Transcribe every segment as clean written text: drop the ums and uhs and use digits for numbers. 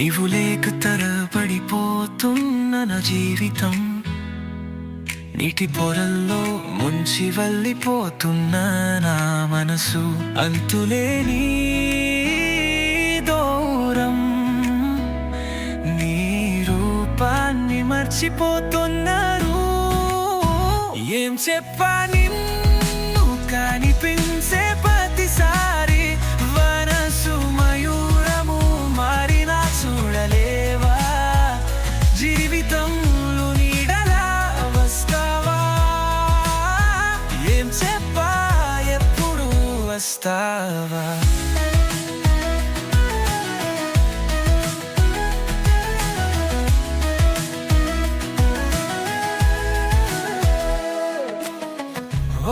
నీవు లేక తరబడిపోతున్న నా జీవితం, నీటి పొరల్లో ముంచి వెళ్ళిపోతున్న నా మనసు, అంతులేని దూరం నీ రూపాన్ని మర్చిపోతున్నారు. ఏం చెప్పా నిన్ను కనిపించే ప్రతిసారి మనసు మయూరము మారినా చూడలేవా? జీవితంలో నీడలా వస్తావా? ఏం చెప్పా ఎప్పుడు వస్తావా?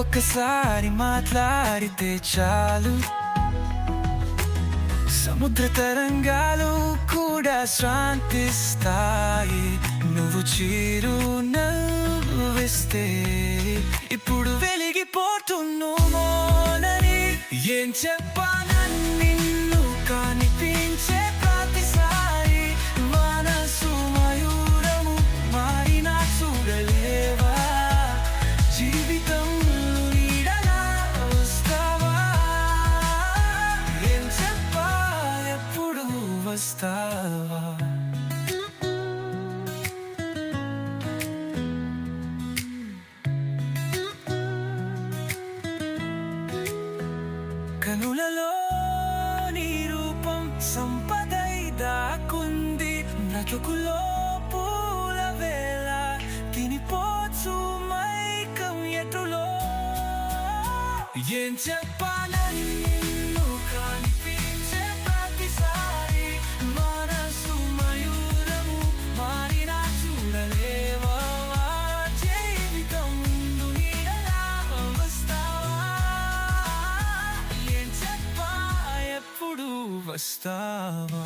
ఒక్కసారి మాట్లాడితే చాలు, సముద్ర తరంగాలు కూడా శాంతిస్తాయి. నువ్వు చిరునవ్విస్తే ఇప్పుడు వెలిగిపోతున్నోనని ఏం చెప్పానని నిన్ను కనిపించే ప్రతిసారి మనసు మయూరము మారినా చూడలేవా? జీవితం వస్తావా? కనులలో నీ రూపం సంపదై దాకుంది, బ్రతుకులో పూల వేళ తినిపోచు మైకం ఎటులో. ఏం చెప్పాలని నిన్ను కనిపించే ప్రతిసారి మనసు మయూరము మారినా చూడలేవా? జీవితం నీడలా వస్తావా? ఏం చెప్పా ఎప్పుడు వస్తావా?